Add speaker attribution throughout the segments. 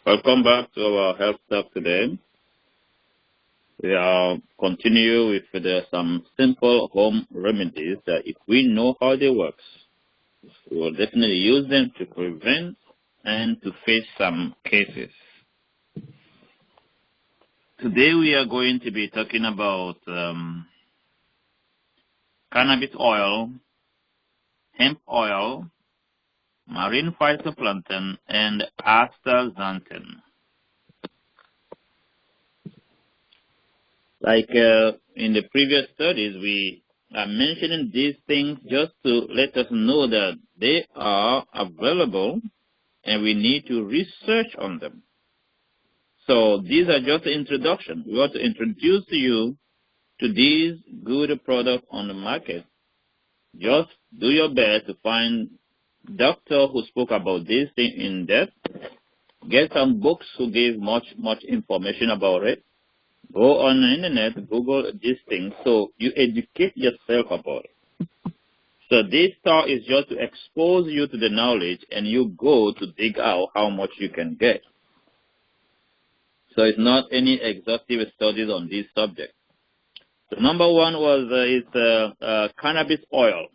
Speaker 1: Welcome back to our health talk today. We are continue with some simple home remedies that if we know how they work, we will definitely use them to prevent and to face some cases. Today we are going to be talking about cannabis oil, hemp oil, marine phytoplankton, and astaxanthan. Like in the previous studies, we are mentioning these things just to let us know that they are available and we need to research on them. So these are just the introduction. We want to introduce you to these good products on the market. Just do your best to find doctor who spoke about this thing in depth. Get some books who gave much information about it. Go on the internet, Google these things, so you educate yourself about it. So this talk is just to expose you to the knowledge, and you go to dig out how much you can get. So it's not any exhaustive studies on this subject. So number one was cannabis oil.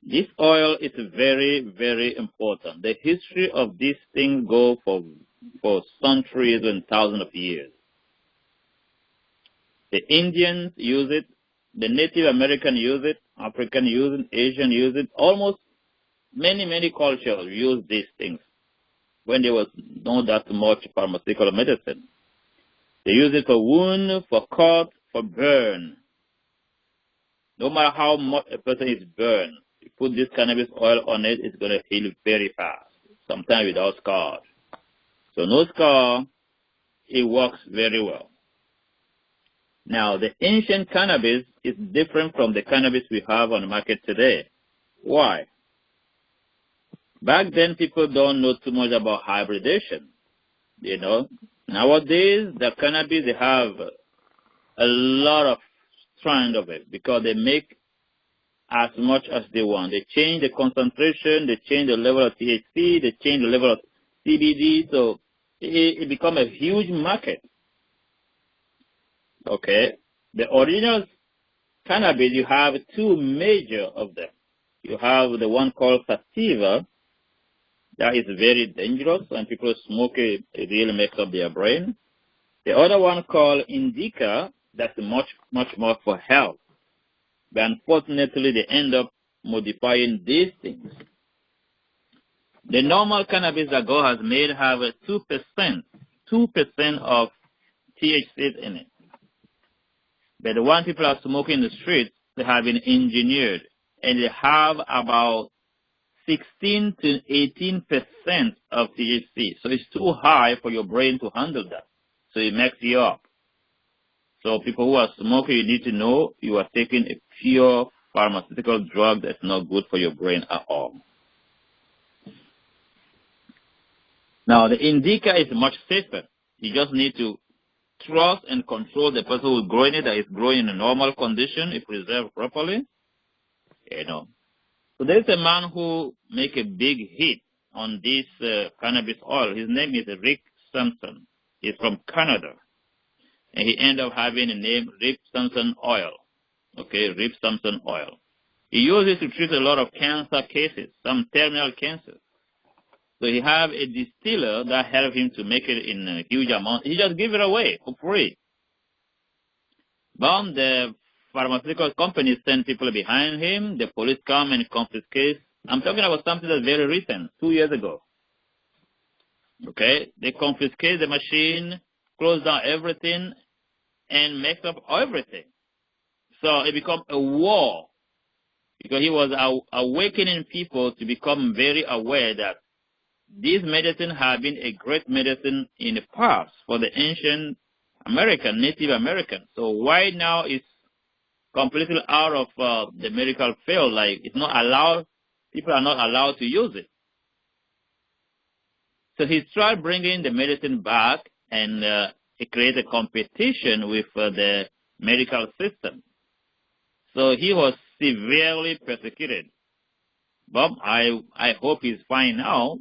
Speaker 1: This oil is very, very important. The history of this thing goes for centuries and thousands of years. The Indians use it, the Native American use it, African use it, Asian use it. Almost many cultures use these things when there was not that much pharmaceutical medicine. They use it for wound, for cut, for burn. No matter how much a person is burned, you put this cannabis oil on it, it's going to heal very fast, sometimes without scars. So no scar, it works very well. Now, the ancient cannabis is different from the cannabis we have on the market today. Why? Back then, people don't know too much about hybridation. You know, nowadays, the cannabis, they have a lot of strand of it because they make as much as they want. They change the concentration, they change the level of THC, they change the level of CBD, so it becomes a huge market. Okay, the original cannabis, you have two major of them. You have the one called sativa, that is very dangerous, and people smoke it, it really messes up their brain. The other one called indica, that's much more for health. But unfortunately, they end up modifying these things. The normal cannabis that God has made have a 2% of THC in it. But the one people are smoking in the streets, they have been engineered, and they have about 16 to 18% of THC. So it's too high for your brain to handle that. So it messes you up. So people who are smoking, you need to know you are taking a pure pharmaceutical drug that's not good for your brain at all. Now, the indica is much safer. You just need to trust and control the person who is growing it, that is growing in a normal condition, if preserved properly. You know. So there's a man who make a big hit on this cannabis oil. His name is Rick Sampson. He's from Canada. And he ended up having a name, Rick Sampson oil. Okay, Rick Sampson oil. He used it to treat a lot of cancer cases, some terminal cancers. So he have a distiller that helped him to make it in a huge amount. He just give it away for free. But the pharmaceutical companies send people behind him. The police come and confiscate. I'm talking about something that's very recent, 2 years ago. Okay, they confiscate the machine, close down everything, and mess up everything. So it becomes a war because he was awakening people to become very aware that this medicine had been a great medicine in the past for the ancient American, Native American. So why now it's completely out of the medical field? Like it's not allowed, people are not allowed to use it. So he tried bringing the medicine back, and it created a competition with the medical system. So he was severely persecuted. Bob, I hope he's fine now.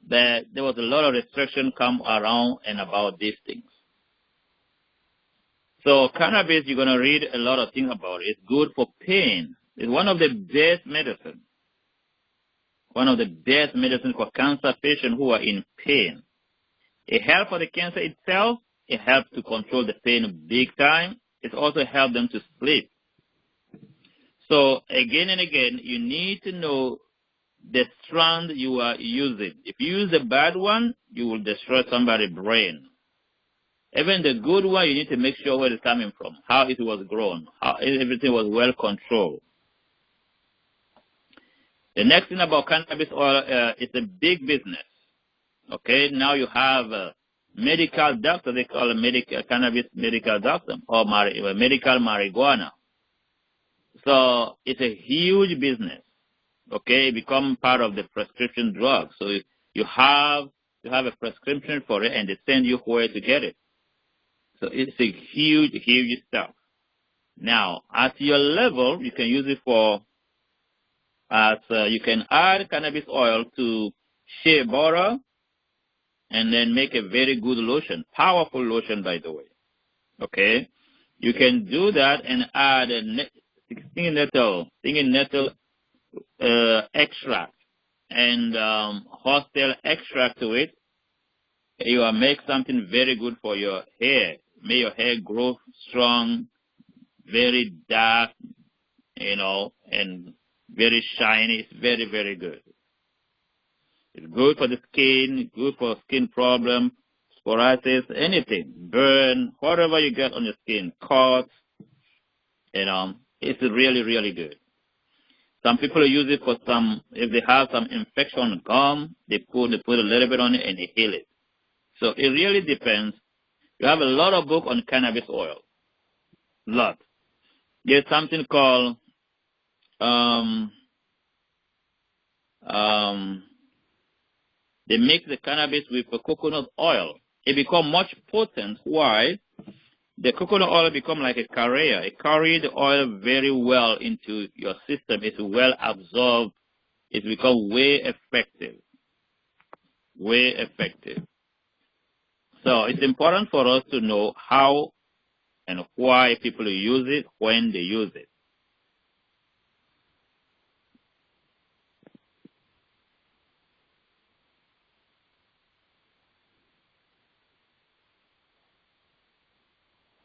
Speaker 1: That there was a lot of restriction come around and about these things. So cannabis, you're going to read a lot of things about it. It's good for pain. It's one of the best medicine. One of the best medicine for cancer patients who are in pain. It helps for the cancer itself. It helps to control the pain big time. It also helps them to sleep. So again and again, you need to know the strand you are using. If you use the bad one, you will destroy somebody's brain. Even the good one, you need to make sure where it's coming from, how it was grown, how everything was well controlled. The next thing about cannabis oil, it's a big business. Okay, now you have a medical doctor, they call it cannabis medical doctor, or medical marijuana. So it's a huge business. Okay, become part of the prescription drug. So you have a prescription for it, and they send you where to get it. So it's a huge, huge stuff. Now, at your level, you can use it for, you can add cannabis oil to shea butter, and then make a very good lotion, powerful lotion, by the way. Okay, you can do that and add a stinging nettle extract and horsetail extract to it. You will make something very good for your hair. May your hair grow strong, very dark, and very shiny. It's very, very good. It's good for the skin, good for skin problem, psoriasis, anything, burn, whatever you get on your skin, cuts, it's really, really good. Some people use it for if they have some infection on the gum, they put a little bit on it and they heal it. So it really depends. You have a lot of book on cannabis oil. Lot. There's something called they make the cannabis with the coconut oil. It becomes much potent. Why? The coconut oil become like a carrier. It carries the oil very well into your system. It's well absorbed. It becomes way effective. Way effective. So it's important for us to know how and why people use it, when they use it.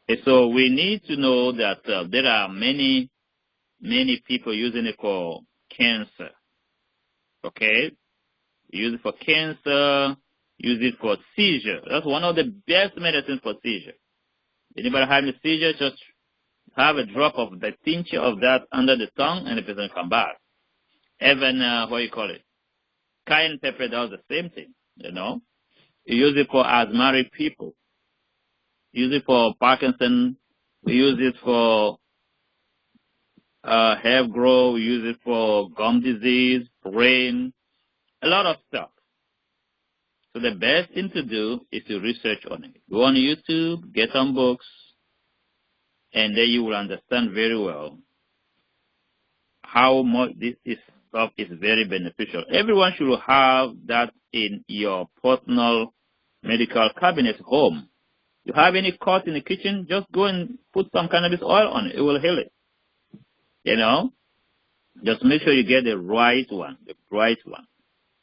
Speaker 1: And so we need to know that there are many people using it for cancer. Okay? Use it for cancer, use it for seizure. That's one of the best medicines for seizure. Anybody having a seizure, just have a drop of the tincture of that under the tongue and the person come back. Even, cayenne pepper does the same thing, You use it for asthmatic people. Use it for Parkinson. We use it for hair growth. We use it for gum disease, brain, a lot of stuff. So the best thing to do is to research on it. Go on YouTube, get some books, and then you will understand very well how much this stuff is very beneficial. Everyone should have that in your personal medical cabinet home. You have any cut in the kitchen, just go and put some cannabis oil on it. It will heal it. Just make sure you get the right one,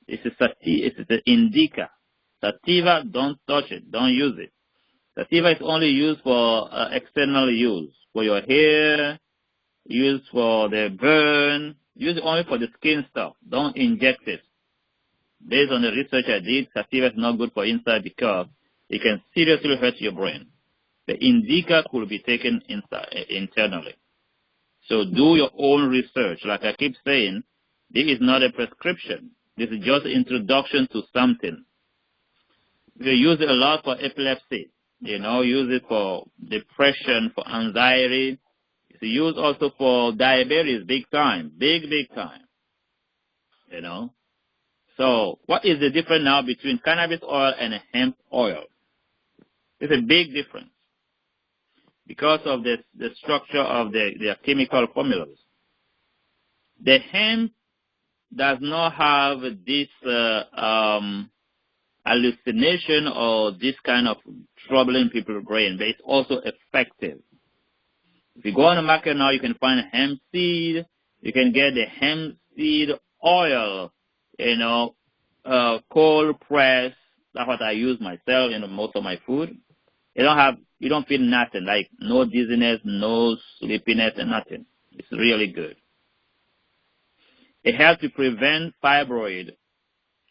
Speaker 1: It's the indica. Sativa, don't touch it. Don't use it. Sativa is only used for external use. For your hair, used for the burn, use it only for the skin stuff. Don't inject it. Based on the research I did, sativa is not good for inside because it can seriously hurt your brain. The indica could be taken internally. So do your own research. Like I keep saying, this is not a prescription. This is just introduction to something. We use it a lot for epilepsy. Use it for depression, for anxiety. It's used also for diabetes, big time. Big time. So what is the difference now between cannabis oil and hemp oil? It's a big difference because of the structure of their chemical formulas. The hemp does not have this hallucination or this kind of troubling people's brain, but it's also effective. If you go on the market now, you can find hemp seed. You can get the hemp seed oil, cold press. That's what I use myself in most of my food. You don't feel nothing, like no dizziness, no sleepiness, and nothing. It's really good. It helps to prevent fibroid,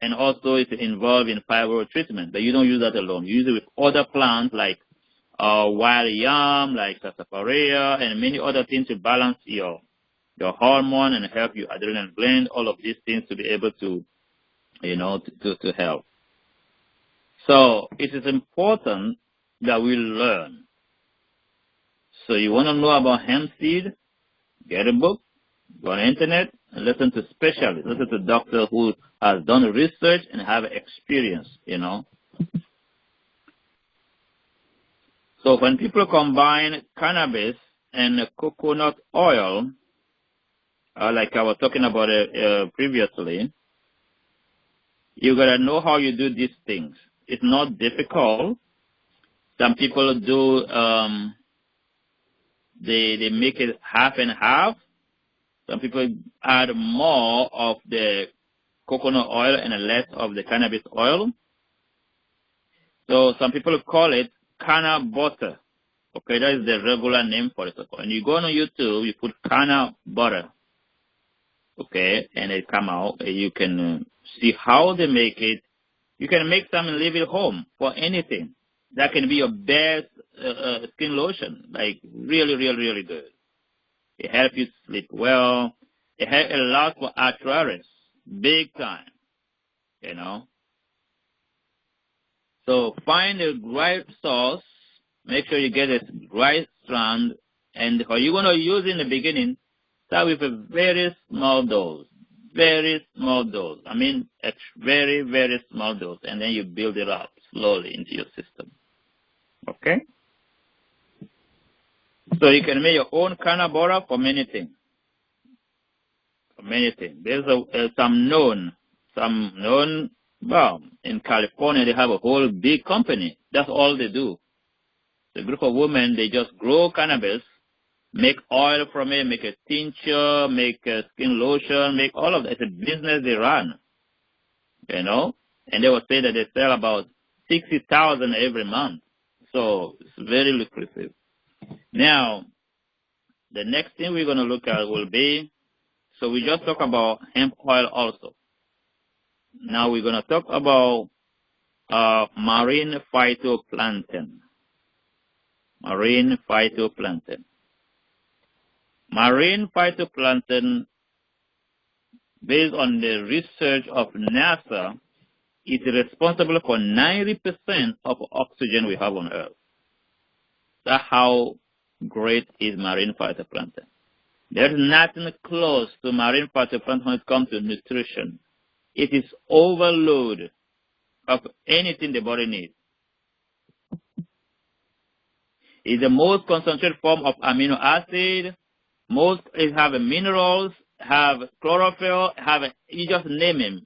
Speaker 1: and also it's involved in fibroid treatment. But you don't use that alone. You use it with other plants like wild yam, like sarsaparilla, and many other things to balance your hormone and help your adrenal gland. All of these things to be able to, to help. So it is important that we learn. So you want to know about hemp seed? Get a book, go on the internet, and listen to specialists, listen to doctors who has done research and have experience, So when people combine cannabis and coconut oil, like I was talking about previously, you got to know how you do these things. It's not difficult. Some people do, they make it half and half. Some people add more of the coconut oil and less of the cannabis oil. So some people call it canna butter. Okay, that is the regular name for it. And you go on YouTube, you put canna butter. Okay, and it come out. You can see how they make it. You can make some and leave it home for anything. That can be your best skin lotion. Like really, really, really good. It helps you sleep well. It helps a lot for arthritis. Big time. So find the right source. Make sure you get a right strand. And how you're going to use in the beginning, start with a very small dose. Very small dose. I mean, a very, very small dose. And then you build it up slowly into your system. Okay? So you can make your own canna butter for many things. For many things. There's some known, well, in California, they have a whole big company. That's all they do. The group of women, they just grow cannabis, make oil from it, make a tincture, make a skin lotion, make all of that. It's a business they run, And they will say that they sell about 60,000 every month. So it's very lucrative. Now, the next thing we're going to look at will be, so we just talked about hemp oil also. Now we're going to talk about marine phytoplankton. Marine phytoplankton. Marine phytoplankton, based on the research of NASA, is responsible for 90% of oxygen we have on Earth. That's how great is marine phytoplankton. There's nothing close to marine phytoplankton when it comes to nutrition. It is overload of anything the body needs. It's the most concentrated form of amino acid. Most it have minerals, have chlorophyll, you just name them.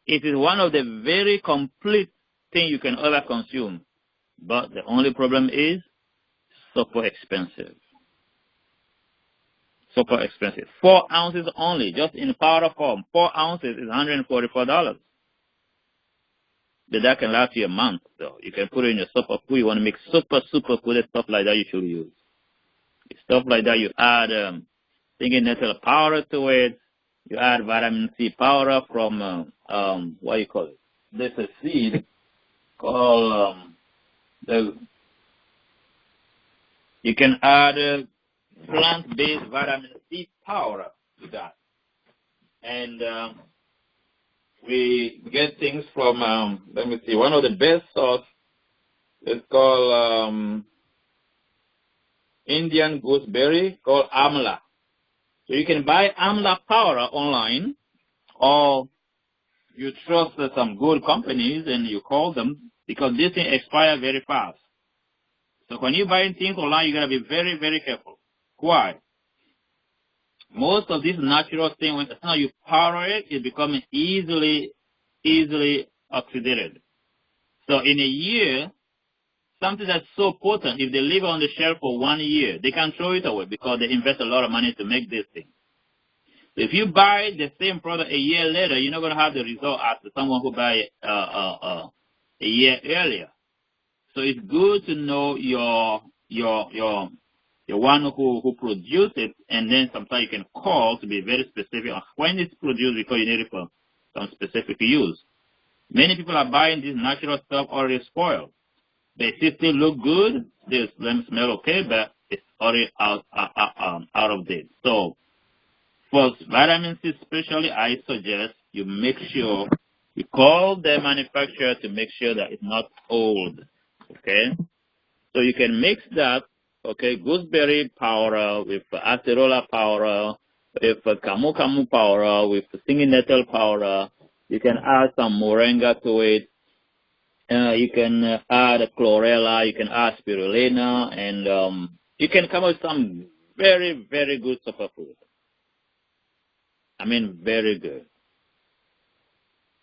Speaker 1: It is one of the very complete things you can ever consume. But the only problem is super expensive. Super expensive. 4 ounces only, just in powder form. 4 ounces is $144. But that can last you a month, though. You can put it in your super food. You want to make super food, stuff like that you should use. Stuff like that, you add thinking natural powder to it. You add vitamin C powder from, what do you call it? There's a seed called, you can add plant-based vitamin C powder to that. And we get things from, let me see, one of the best source is called Indian gooseberry called amla. So you can buy amla powder online, or you trust some good companies and you call them, because this thing expires very fast. So when you buy things online, you got to be very, very careful. Why? Most of these natural things, when now you powder it, it becomes easily oxidated. So in a year, something that's so potent, if they leave it on the shelf for 1 year, they can throw it away because they invest a lot of money to make this thing. So if you buy the same product a year later, you're not going to have the result as someone who buy it a year earlier. So it's good to know your one who produced it, and then sometimes you can call to be very specific on when it's produced because you need it for some specific use. Many people are buying this natural stuff already spoiled. They still look good, they smell okay, but it's already out of date. So for vitamin C especially, I suggest you make sure you call the manufacturer to make sure that it's not old. Okay? So you can mix that, okay, gooseberry powder with acerola powder, with camu camu powder, with singing nettle powder. You can add some moringa to it. You can add chlorella, you can add spirulina, and you can come up with some very, very good superfood. I mean, very good.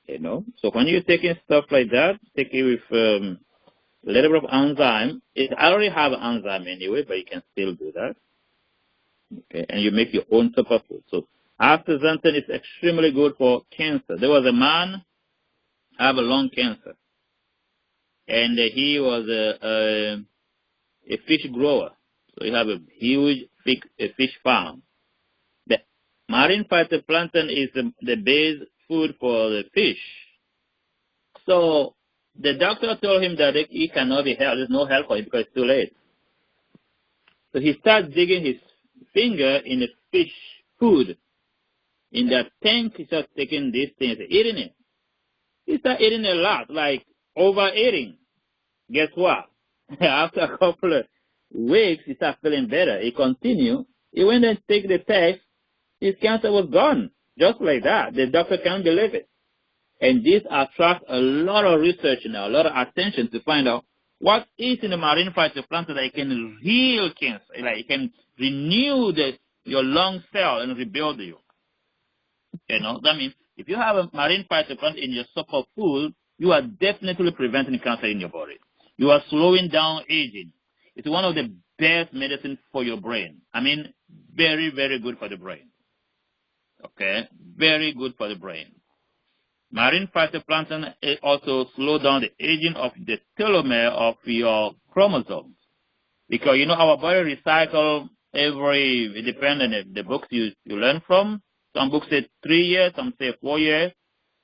Speaker 1: You know, so when you're taking stuff like that, take it with a little bit of enzyme. It already have enzyme anyway, but you can still do that. Okay, and you make your own superfood. So Astaxanthan is extremely good for cancer. There was a man have a lung cancer, and he was a fish grower. So he have a huge fish farm. The marine phytoplankton is the base food for the fish. So the doctor told him that he cannot be helped. There's no help for him because it's too late. So he started digging his finger in the fish food. In that tank, he started taking these things, eating it. He started eating a lot, like overeating. Guess what? After a couple of weeks, he started feeling better. He continued. He went and took the test. His cancer was gone. Just like that. The doctor can't believe it. And this attracts a lot of research now, a lot of attention to find out what is in the marine phytoplankton that can heal cancer, like it can renew your lung cell and rebuild you. You know, that means if you have a marine phytoplankton in your superfood, you are definitely preventing cancer in your body. You are slowing down aging. It's one of the best medicines for your brain. I mean, very, very good for the brain. Okay, very good for the brain. Marine phytoplankton also slow down the aging of the telomere of your chromosomes. Because, you know, our body recycles depending on the books you learn from. Some books say 3 years, some say 4 years.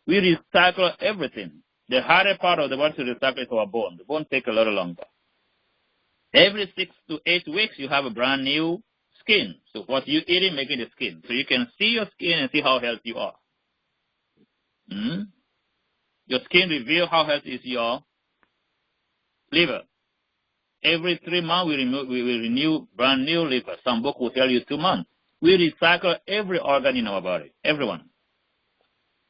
Speaker 1: We recycle everything. The harder part of the body to recycle is our bone. The bone takes a little longer. Every 6 to 8 weeks, you have a brand new skin. So what you eating making the skin. So you can see your skin and see how healthy you are. Your skin reveals how healthy is your liver. Every 3 months, we will renew brand new liver. Some book will tell you 2 months. We recycle every organ in our body, everyone.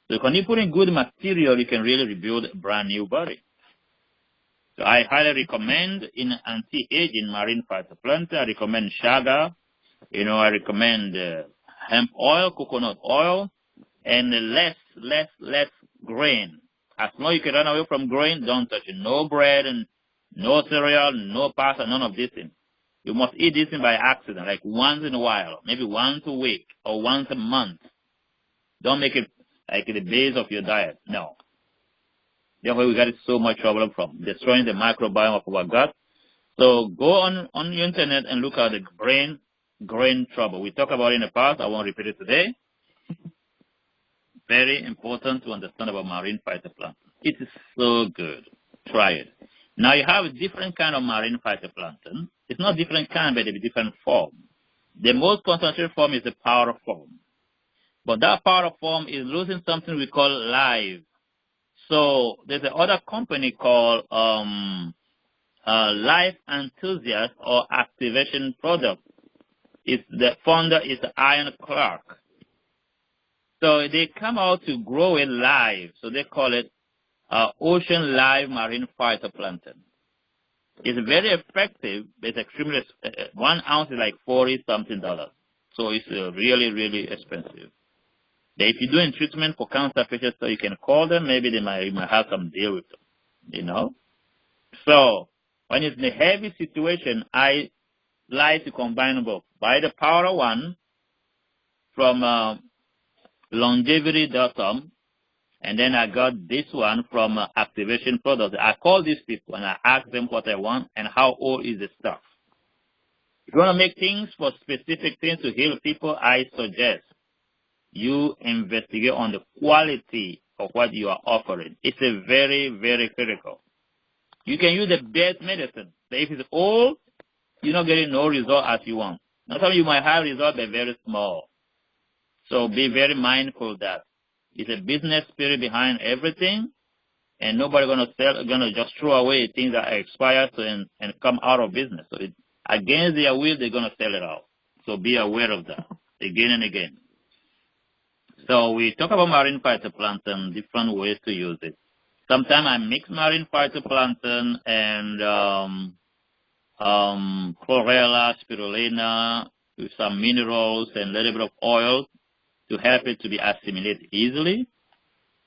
Speaker 1: So when you put in good material, you can really rebuild a brand new body. So I highly recommend in anti-aging marine phytoplankton. I recommend shaga. You know, I recommend hemp oil, coconut oil, and less grain. As long as you can run away from grain, don't touch it. No bread and no cereal, no pasta, none of this thing. You must eat this thing by accident, like once in a while, maybe once a week or once a month. Don't make it like the base of your diet. No. That's where we got so much trouble from, destroying the microbiome of our gut. So go on the internet and look at the grain trouble. We talked about it in the past. I won't repeat it today. Very important to understand about marine phytoplankton. It is so good. Try it. Now you have a different kind of marine phytoplankton. It's not different kind, but a different form. The most concentrated form is the powder form. But that powder form is losing something we call live. So there's another company called Life Enthusiast or Activation Product. The founder is Ian Clark. So they come out to grow it live. So they call it ocean live marine phytoplankton. It's very effective. It's extremely, 1 ounce is like $40-something. so it's really, really expensive. If you're doing treatment for cancer patients, so you can call them, maybe you might have some deal with them, you know. So when it's in a heavy situation, I like to combine both. Buy the powder one from longevity.com, and then I got this one from Activation Products. I call these people and I ask them what I want and how old is the stuff. If you want to make things for specific things to heal people, I suggest you investigate on the quality of what you are offering. It's a very, very critical. You can use the best medicine, but if it's old, you're not getting no result as you want. Now, some of you might have results, but very small. So be very mindful that it's a business spirit behind everything, and nobody gonna just throw away things that are expired and come out of business. So against their will, they're gonna sell it out. So be aware of that again and again. So we talk about marine phytoplankton, different ways to use it. Sometimes I mix marine phytoplankton and chlorella, spirulina with some minerals and a little bit of oil to help it to be assimilated easily.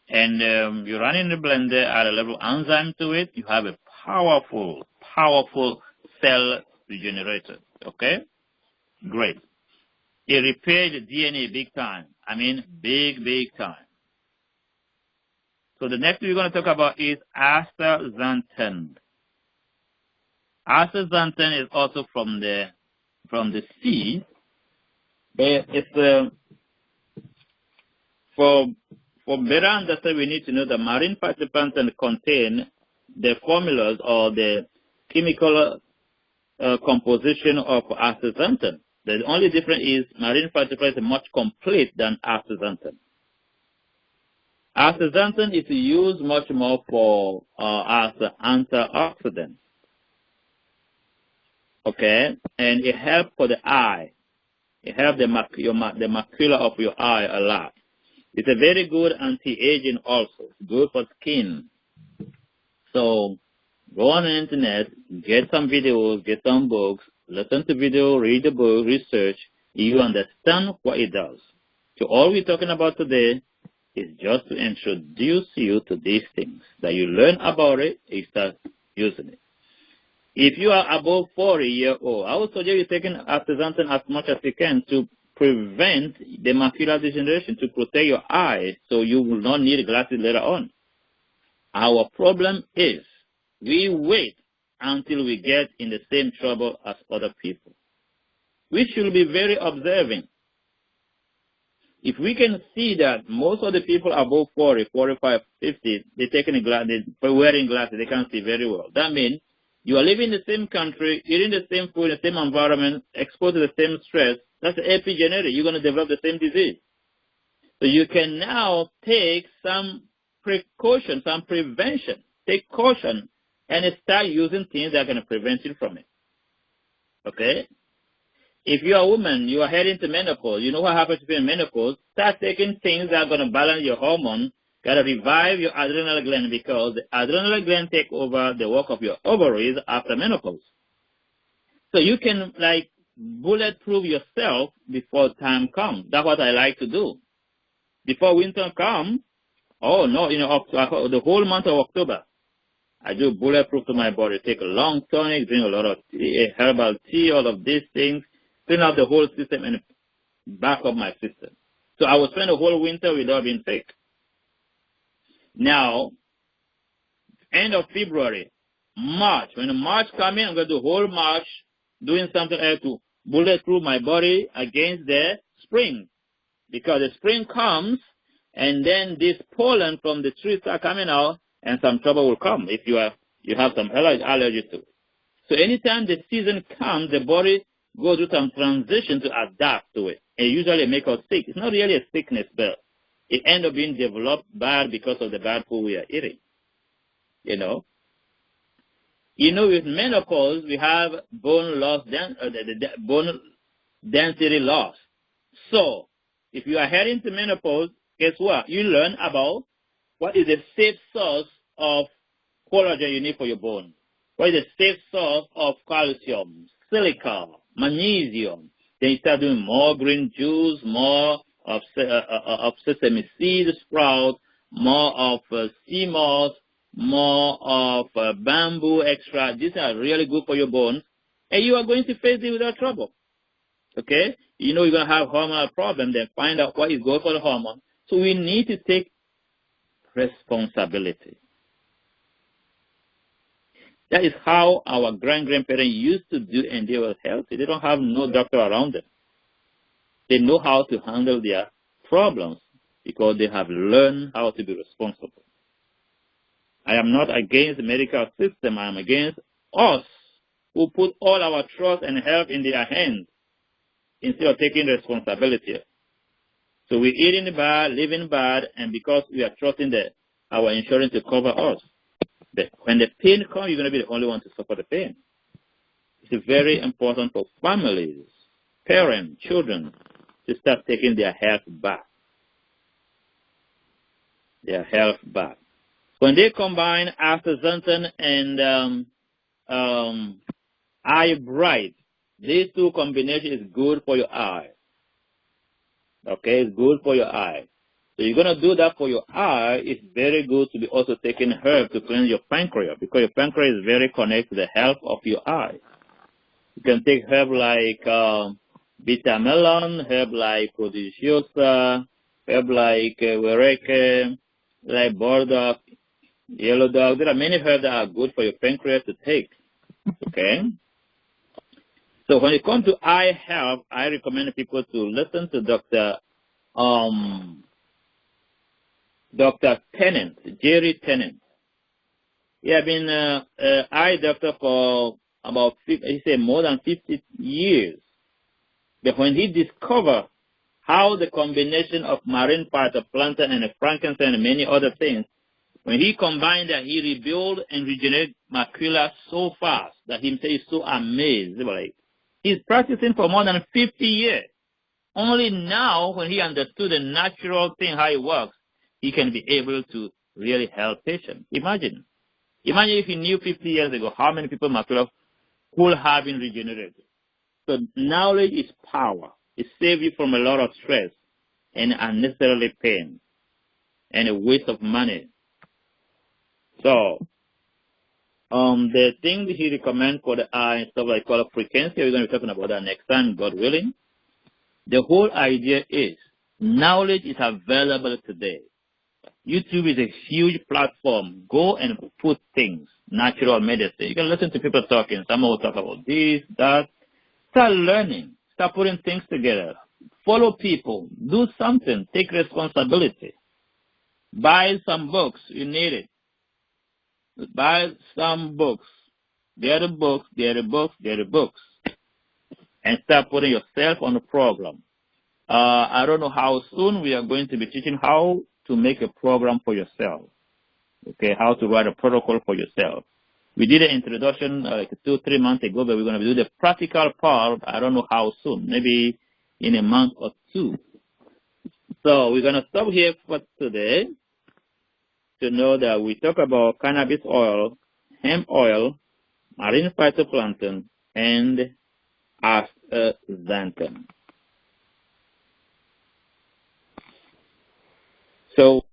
Speaker 1: And you run in the blender, add a little enzyme to it, you have a powerful, powerful cell regenerator. Okay? Great. It repairs the DNA big time. I mean, big, big time. So the next thing we're going to talk about is Astaxanthan. Astaxanthan is also from the sea, but it's for better understanding, we need to know that marine phytoplankton contain the formulas or the chemical composition of astaxanthan. The only difference is marine phytoplankton is much complete than astaxanthan. Astaxanthan is used much more for as an antioxidant. Okay, and it helps for the eye. It helps the macula of your eye a lot. It's a very good anti-aging also. It's good for skin. So go on the internet, get some videos, get some books, listen to video, read the book, research. You understand what it does. So all we're talking about today is just to introduce you to these things. That you learn about it, you start using it. If you are above 40 years old, I would suggest you taking astaxanthan as much as you can to prevent the macular degeneration, to protect your eyes so you will not need glasses later on. Our problem is we wait until we get in the same trouble as other people. We should be very observing. If we can see that most of the people above 40, 45, 50, they're taking they're wearing glasses, they can't see very well. That means you are living in the same country, eating the same food, the same environment, exposed to the same stress. That's epigenetic. You're going to develop the same disease. So you can now take some precaution, some prevention. Take caution and start using things that are going to prevent you from it. Okay? If you're a woman, you are heading to menopause, you know what happens to you in menopause, start taking things that are going to balance your hormone, got to revive your adrenal gland, because the adrenal gland take over the work of your ovaries after menopause. So you can like bulletproof yourself before time comes. That's what I like to do. Before winter comes, the whole month of October, I do bulletproof to my body. Take a long tonic, drink a lot of tea, herbal tea, all of these things, clean out the whole system and back up my system. So I will spend the whole winter without being sick. Now, end of February, March. When March comes in, I'm going to do whole March doing something else to bulletproof my body against the spring. Because the spring comes, and then this pollen from the trees start coming out, and some trouble will come if you have some allergy to it. So anytime the season comes, the body goes through some transition to adapt to it. And usually make us sick. It's not really a sickness, but it ends up being developed bad because of the bad food we are eating. You know, with menopause, we have bone loss, bone density loss. So, if you are heading to menopause, guess what? You learn about what is the safe source of collagen you need for your bone. What is the safe source of calcium, silica, magnesium, Then you start doing more green juice, more of sesame seed sprout, more of sea moss, more of bamboo extract. These are really good for your bones, and you are going to face it without trouble. Okay? You know you're going to have hormonal problem, then find out what is good for the hormone. So we need to take responsibility. That is how our grandparents used to do, and they were healthy. They don't have no doctor around them. They know how to handle their problems because they have learned how to be responsible. I am not against the medical system. I am against us who put all our trust and help in their hands instead of taking responsibility. So we eat in the bad, live in bad, and because we are trusting our insurance to cover us. But when the pain comes, you're going to be the only one to suffer the pain. It's very important for families, parents, children to start taking their health back. Their health back. When they combine Astaxanthan and eye bright, these two combinations is good for your eye. Okay, it's good for your eye. So you're going to do that for your eye. It's very good to be also taking herb to cleanse your pancreas because your pancreas is very connected to the health of your eye. You can take herb like bitter melon, herb like prodigiosa, herb like wereke, like burdock, yellow dog. There are many herbs that are good for your pancreas to take. Okay? So when it comes to eye health, I recommend people to listen to Dr. Tennant, Jerry Tennant. He has been an eye doctor for about, he said, more than 50 years. But when he discovered how the combination of marine phytoplankton and frankincense and many other things, when he combined that, he rebuilt and regenerated macula so fast that he said he's so amazed. Like, he's practicing for more than 50 years. Only now, when he understood the natural thing, how it works, he can be able to really help patients. Imagine if he knew 50 years ago how many people macula could have been regenerated. So knowledge is power. It saves you from a lot of stress and unnecessarily pain and a waste of money. So the thing he recommends for the eye and stuff like color frequency, we're going to be talking about that next time, God willing. The whole idea is knowledge is available today. YouTube is a huge platform. Go and put things, natural medicine. You can listen to people talking. Some will talk about this, that. Start learning. Start putting things together. Follow people. Do something. Take responsibility. Buy some books. You need it. Buy some books. They're the books. They're the books. They're the books. And start putting yourself on the program. I don't know how soon we are going to be teaching how to make a program for yourself. Okay, how to write a protocol for yourself. We did an introduction like 2-3 months ago, but we're going to do the practical part. I don't know how soon, maybe in a month or two. So we're going to stop here for today to know that we talk about cannabis oil, hemp oil, marine phytoplankton, and Astaxanthan. So